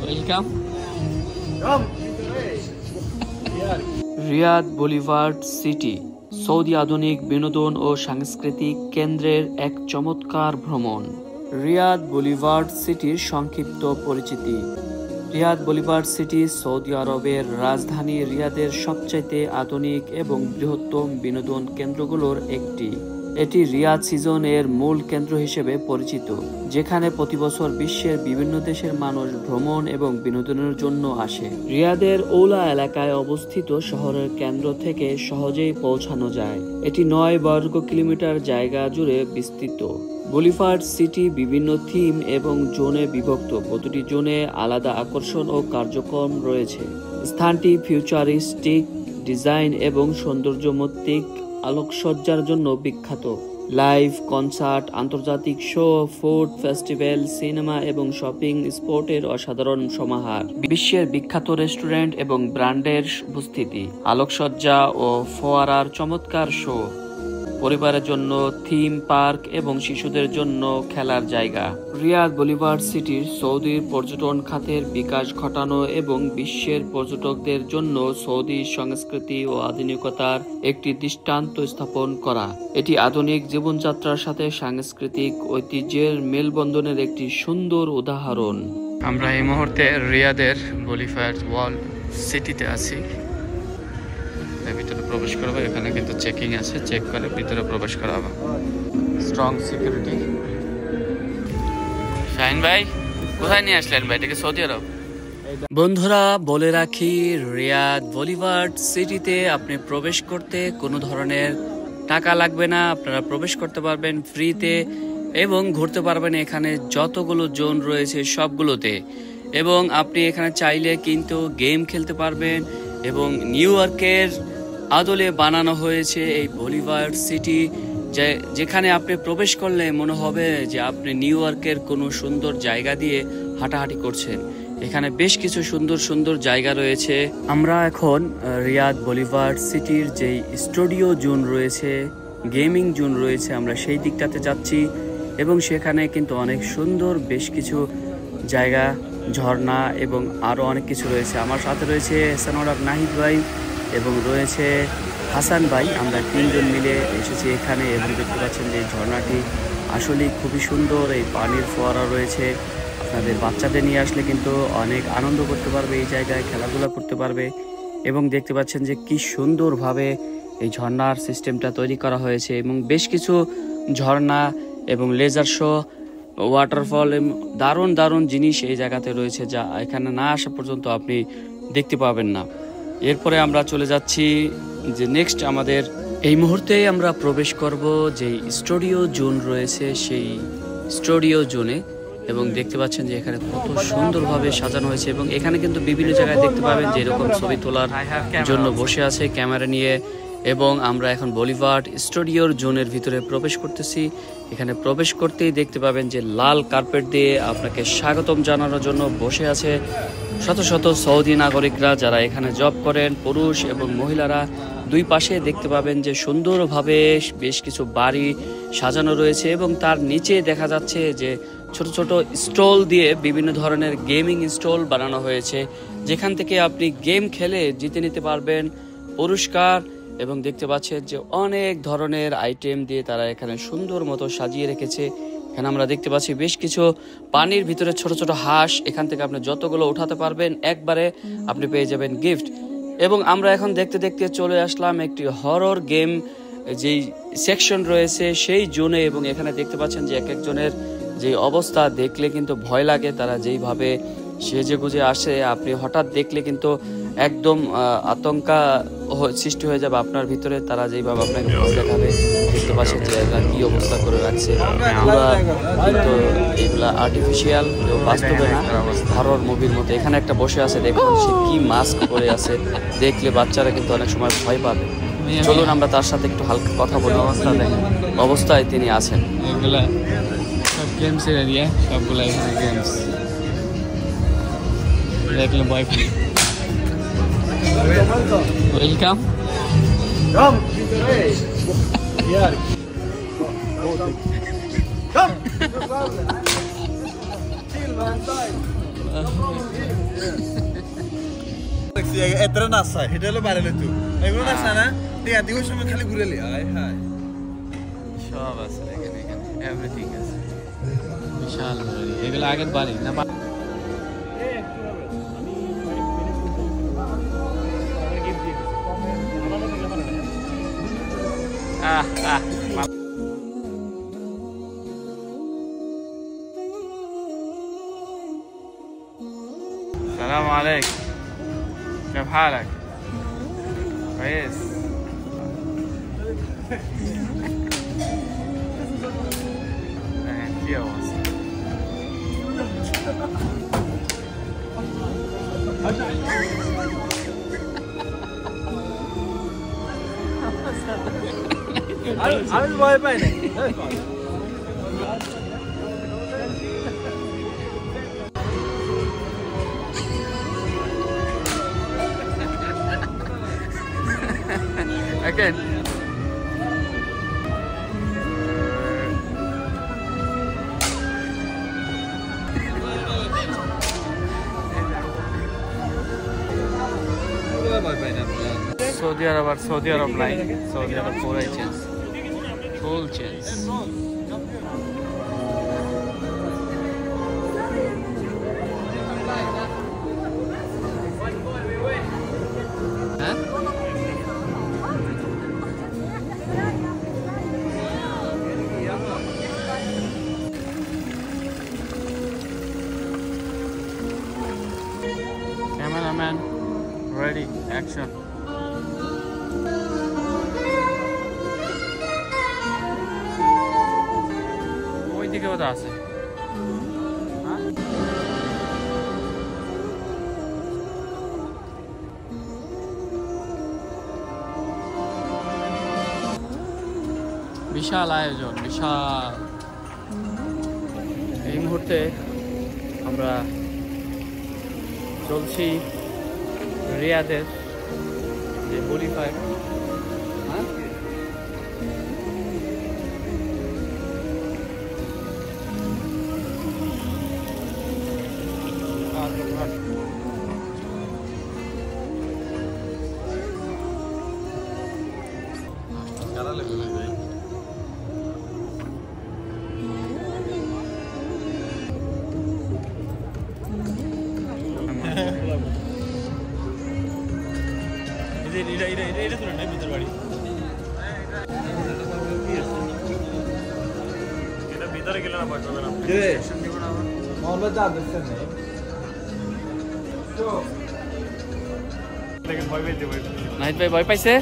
Welcome. Riyad বুলিভার্ড city Saudi আধুনিক বিনোদন ও সাংস্কৃতিক কেন্দ্রের এক চমৎকার ভ্রমণ। রিয়াদ বুলিভার্ড সিটির সংক্ষিপ্ত পরিচিতি। রিয়াদ বুলিভার্ড সিটি সৌদি আরবের রাজধানী রিয়াদের সবচাইতে আধুনিক এবং বৃহত্তম বিনোদন কেন্দ্রগুলোর একটি। এটি রিয়াদ সিজন এর মূল কেন্দ্র হিসেবে পরিচিত, যেখানে প্রতি বছর বিশ্বের বিভিন্ন দেশের মানুষ ভ্রমণ এবং বিনোদনের জন্য আসে। রিয়াদের ওলা এলাকায় অবস্থিত শহরের কেন্দ্র থেকে সহজেই পৌঁছানো যায়। এটি 9 বর্গ কিলোমিটার জায়গা জুড়ে বিস্তৃত। বুলিভার্ড সিটি বিভিন্ন থিম এবং জোনে বিভক্ত, প্রতিটি জোনে আলাদা আকর্ষণ ও কার্যক্রম রয়েছে। স্থানটি ফিউচারিস্টিক ডিজাইন এবং সৌন্দর্যমত্তিক আলোকসজ্জার জন্য বিখ্যাত। লাইভ কনসার্ট, আন্তর্জাতিক শো, ফুড ফেস্টিভ্যাল, সিনেমা এবং শপিং স্পটের অসাধারণ সমাহার, বিশ্বের বিখ্যাত রেস্টুরেন্ট এবং ব্র্যান্ডের উপস্থিতি, আলোকসজ্জা ও ফোয়ারার চমৎকার শো, পরিবারের জন্য থিম পার্ক এবং শিশুদের জন্য খেলার জায়গা। রিয়াদ বুলিভার্ড সিটির সৌদির পর্যটন খাতের বিকাশ ঘটানো এবং বিশ্বের পর্যটকদের জন্য সৌদি সংস্কৃতি ও আধুনিকতার একটি দৃষ্টান্ত স্থাপন করা। এটি আধুনিক জীবনযাত্রার সাথে সাংস্কৃতিক ঐতিহ্যের মেলবন্ধনের একটি সুন্দর উদাহরণ। আমরা এই মুহূর্তে রিয়াদের বুলিভার্ড ওয়ার্ল্ড সিটিতে আছি। ভিতরে প্রবেশ করবো, এখানে কিন্তু চেকিং আছে, চেক করে ভিতরে প্রবেশ করাবো। Strong security. শাহিন ভাই কোথায় নিয়ে আসলেন ভাই? এটাকে সৌদি আরব। বন্ধুরা বলে রাখি, রিয়াদ বুলিভার্ড সিটিতে আপনি প্রবেশ করতে কোনো ধরনের টাকা লাগবে না। আপনারা প্রবেশ করতে পারবেন ফ্রিতে এবং ঘুরতে পারবেন এখানে যতগুলো জোন রয়েছে সবগুলোতে। এবং আপনি এখানে চাইলে কিন্তু গেম খেলতে পারবেন। এবং নিউ ইয়র্কের আদলে বানানো হয়েছে এই বুলিভার্ড সিটি, যেখানে আপনি প্রবেশ করলে মনে হবে যে আপনি নিউ ইয়র্কের কোনো সুন্দর জায়গা দিয়ে হাঁটাহাঁটি করছেন। এখানে বেশ কিছু সুন্দর সুন্দর জায়গা রয়েছে। আমরা এখন রিয়াদ বুলিভার্ড সিটির যেই স্টুডিও জোন রয়েছে, গেমিং জোন রয়েছে, আমরা সেই দিকটাতে যাচ্ছি। এবং সেখানে কিন্তু অনেক সুন্দর বেশ কিছু জায়গা, ঝর্ণা এবং আরও অনেক কিছু রয়েছে। আমার সাথে রয়েছে সানোয়ার নাহিদ ভাই এবং রয়েছে হাসান ভাই। আমরা 3 জন মিলে এসেছি এখানে এবং দেখতে পাচ্ছেন যে ঝর্ণাটি আসলেই খুবই সুন্দর। এই পানির ফোয়ারা রয়েছে, আপনাদের বাচ্চাদের নিয়ে আসলে কিন্তু অনেক আনন্দ করতে পারবে, এই জায়গায় খেলাধুলা করতে পারবে। এবং দেখতে পাচ্ছেন যে কি সুন্দরভাবে এই ঝর্ণার সিস্টেমটা তৈরি করা হয়েছে। এবং বেশ কিছু ঝর্ণা এবং লেজার শো, ওয়াটারফল, দারুণ দারুণ জিনিস এই জায়গাতে রয়েছে, যা এখানে না আসা পর্যন্ত আপনি দেখতে পাবেন না। এরপরে আমরা চলে যাচ্ছি যে নেক্সট আমাদের এই মুহূর্তে আমরা প্রবেশ করব যে স্টুডিও জোন রয়েছে সেই স্টুডিও জোনে। এবং দেখতে পাচ্ছেন যে এখানে কত সুন্দরভাবে সাজানো হয়েছে। এবং এখানে কিন্তু বিভিন্ন জায়গায় দেখতে পাবেন যে এরকম ছবি তোলার জন্য বসে আছে ক্যামেরা নিয়ে। এবং আমরা এখন বুলিভার্ড স্টুডিওর জোনের ভিতরে প্রবেশ করতেছি। এখানে প্রবেশ করতেই দেখতে পাবেন যে লাল কার্পেট দিয়ে আপনাকে স্বাগতম জানানোর জন্য বসে আছে শত শত সৌদি নাগরিকরা, যারা এখানে জব করেন, পুরুষ এবং মহিলারা। দুই পাশে দেখতে পাবেন যে সুন্দরভাবে বেশ কিছু বাড়ি সাজানো রয়েছে এবং তার নিচে দেখা যাচ্ছে যে ছোট ছোট স্টল দিয়ে বিভিন্ন ধরনের গেমিং স্টল বানানো হয়েছে, যেখান থেকে আপনি গেম খেলে জিতে নিতে পারবেন পুরস্কার। এবং দেখতে পাচ্ছেন যে অনেক ধরনের আইটেম দিয়ে তারা এখানে সুন্দর মতো সাজিয়ে রেখেছে। এখানে আমরা দেখতে পাচ্ছি বেশ কিছু পানির ভিতরে ছোট ছোট হাঁস, এখান থেকে আপনি যতগুলো উঠাতে পারবেন একবারে আপনি পেয়ে যাবেন গিফট। এবং আমরা এখন দেখতে দেখতে চলে আসলাম একটি হরর গেম যেই সেকশন রয়েছে সেই জোনে। এবং এখানে দেখতে পাচ্ছেন যে এক একজনের যে অবস্থা দেখলে কিন্তু ভয় লাগে, তারা যেইভাবে সেজে গুজে আসে, আপনি হঠাৎ দেখলে কিন্তু একদম আতঙ্কা সৃষ্টি হয়ে যাবে আপনার ভিতরে। তারা যেইভাবে আপনাকে ভয় দেখাবে, দেখতে পাচ্ছেন যে এরা কি অবস্থা করে রাখছে। কিন্তু এগুলা আর্টিফিশিয়াল, বাস্তবে না, হরর মুভির মতো। এখানে একটা বসে আছে, দেখুন সে কি মাস্ক পরে আছে, দেখলে বাচ্চারা কিন্তু অনেক সময় ভয় পাবে। চলুন আমরা তার সাথে একটু হালকা কথা বলি। অবস্থায় তিনি আছেন। এগুলা সব গেমসের এরিয়া, সবগুলো এখানে গেমস, দেখলে ভয় পাই। ওয়েলকাম। এতটা নাচা সেটা হলো বাইরে তো এগুলো নাচা না টিয়া দিওর সময় খালি ঘুরে লি আয় হায় সব আছে এখানে এভরিথিং আছে বিশাল বাড়ি এগুলো আগের বাড়ি না السلام عليكم كيف حالك؟ كويس في أواصر আমি ভয় পাই না Again. Saudi Arab line. Saudi Arab full change. Full change. Huh? Cameraman, ready, action. ওই দিকে ওটা আছে বিশাল আয়োজন বিশাল এই মুহূর্তে আমরা চলছি রিয়াদের যে বলিফায়ার এটা তো না ভিতর বাড়ি এটা ভিতরে গেলে না পারবে না রে মোহাম্মদ যা দেখছেন না তো দেখেন ভয় পেয়েছে নাহিদ ভাই ভয় পাইছে